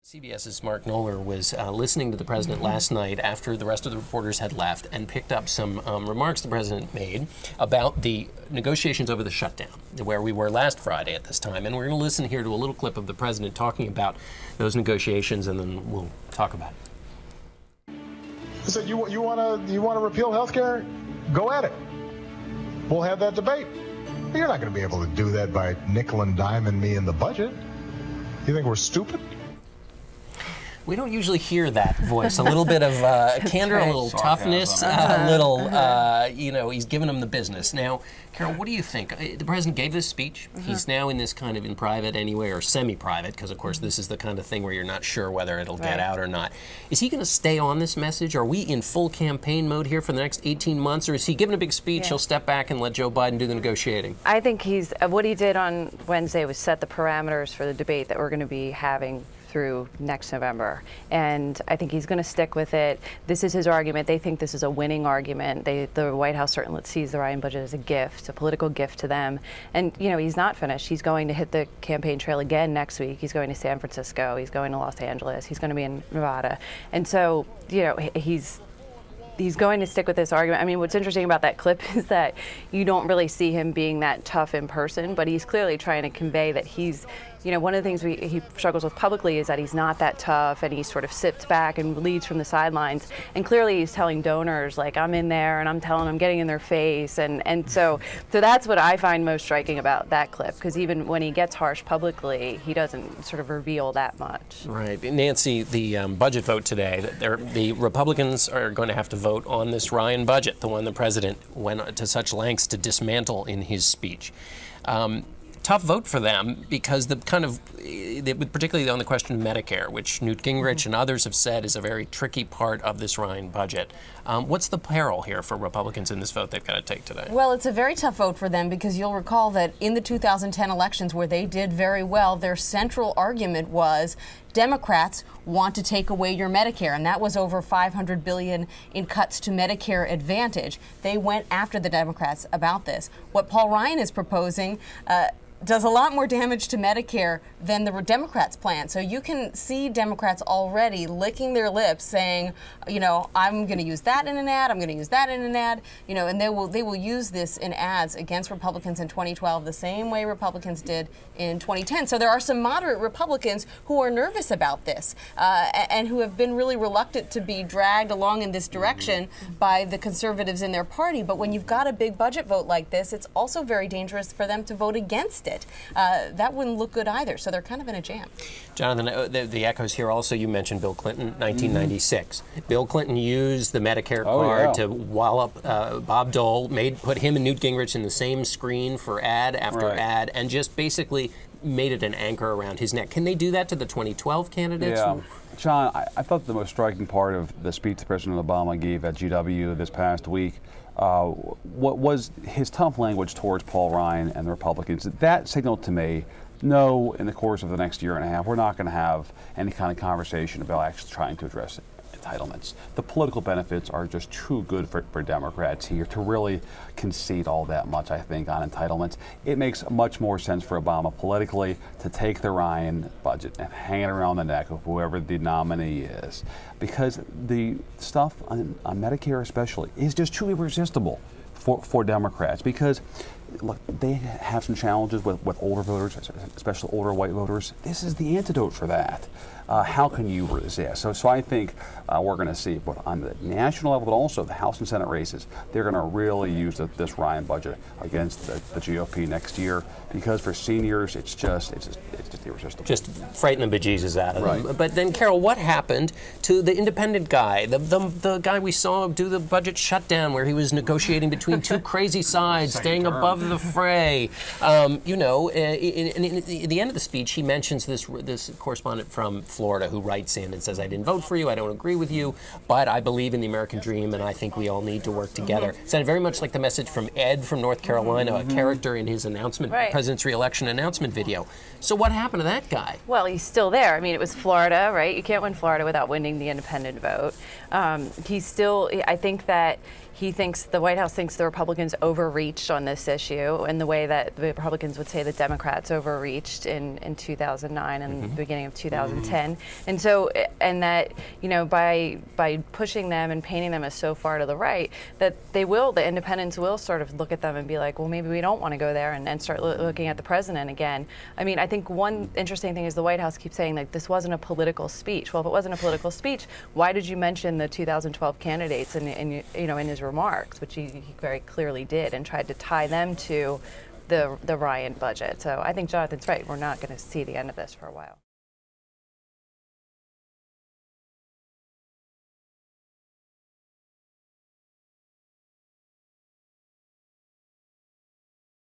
CBS's Mark Knoller was listening to the president last night after the rest of the reporters had left and picked up some remarks the president made about the negotiations over the shutdown, where we were last Friday at this time. And we're going to listen here to a little clip of the president talking about those negotiations, and then we'll talk about it. He said, you want to repeal health care? Go at it. We'll have that debate. You're not going to be able to do that by nickel and diming me in the budget. You think we're stupid? We don't usually hear that voice. A little bit of candor, a little toughness, a little, he's giving them the business. Now, Carol, what do you think? The president gave this speech. He's now in this kind of in private anyway, or semi-private, because of course this is the kind of thing where you're not sure whether it'll get out or not. Is he going to stay on this message? Are we in full campaign mode here for the next 18 months, or is he giving a big speech, he'll step back and let Joe Biden do the negotiating? I think what he did on Wednesday was set the parameters for the debate that we're going to be having through next November, and I think he's going to stick with it. This is his argument. They think this is a winning argument. The White House certainly sees the Ryan budget as a gift, a political gift to them. And he's not finished. He's going to hit the campaign trail again next week. He's going to San Francisco. He's going to Los Angeles. He's going to be in Nevada. And so he's going to stick with this argument. I mean, what's interesting about that clip is that you don't really see him being that tough in person, but he's clearly trying to convey that he's, one of the things he struggles with publicly is that he's not that tough, and he sort of sits back and leads from the sidelines. And clearly he's telling donors, like, I'm in there and I'm telling them, getting in their face. And so that's what I find most striking about that clip, because even when he gets harsh publicly, he doesn't sort of reveal that much. Right. Nancy, the budget vote today, the Republicans are going to have to vote on this Ryan budget, the one the president went to such lengths to dismantle in his speech. Tough vote for them, because particularly on the question of Medicare, which Newt Gingrich and others have said is a very tricky part of this Ryan budget. What's the peril here for Republicans in this vote they've got to take today? Well, it's a very tough vote for them, because you'll recall that in the 2010 elections, where they did very well, their central argument was Democrats want to take away your Medicare, and that was over $500 billion in cuts to Medicare Advantage. They went after the Democrats about this. What Paul Ryan is proposing does a lot more damage to Medicare than the Democrats' plan. So you can see Democrats already licking their lips, saying, I'm going to use that in an ad, I'm going to use that in an ad, and they will use this in ads against Republicans in 2012 the same way Republicans did in 2010. So there are some moderate Republicans who are nervous about this and who have been really reluctant to be dragged along in this direction by the conservatives in their party. But when you've got a big budget vote like this, it's also very dangerous for them to vote against it. That wouldn't look good either. So they're kind of in a jam. Jonathan, the echoes here also, you mentioned Bill Clinton, 1996. Bill Clinton used the Medicare card to wallop Bob Dole, put him and Newt Gingrich in the same screen for ad after ad, and just basically made it an anchor around his neck. Can they do that to the 2012 candidates? Yeah. John, I thought the most striking part of the speech President Obama gave at GW this past week what was his tough language towards Paul Ryan and the Republicans. That signaled to me, no, in the course of the next year and a half, we're not going to have any kind of conversation about actually trying to address entitlements. The political benefits are just too good for Democrats here to really concede all that much, I think, on entitlements. It makes much more sense for Obama politically to take the Ryan budget and hang it around the neck of whoever the nominee is, because the stuff on Medicare especially is just truly irresistible for Democrats, because look, they have some challenges with older voters, especially older white voters. This is the antidote for that. How can you resist? So I think we're going to see, both on the national level, but also the House and Senate races, they're going to really use this Ryan budget against the GOP next year, because for seniors, it's just irresistible. Just frighten the bejesus out of them. But then, Carol, what happened to the independent guy, the guy we saw do the budget shutdown, where he was negotiating between two crazy sides, staying above the fray? In the end of the speech, he mentions this correspondent from Florida who writes in and says, I didn't vote for you, I don't agree with you, but I believe in the American dream, and I think we all need to work together. Sounded very much like the message from Ed from North Carolina, a character in his announcement, president's re-election announcement video. So what happened to that guy? Well, he's still there. I mean, it was Florida, right? You can't win Florida without winning the independent vote. I think that the White House thinks the Republicans overreached on this issue in the way that the Republicans would say the Democrats overreached in 2009 and the beginning of 2010. again. And so, and that, you know, by pushing them and painting them as so far to the right, that the independents will sort of look at them and be like, well, maybe we don't want to go there, and start looking at the president again. I mean, I think one interesting thing is the White House keeps saying like this wasn't a political speech. Well, if it wasn't a political speech, why did you mention the 2012 candidates in his remarks, which he very clearly did, and tried to tie them to the Ryan budget? So I think Jonathan's right. We're not going to see the end of this for a while.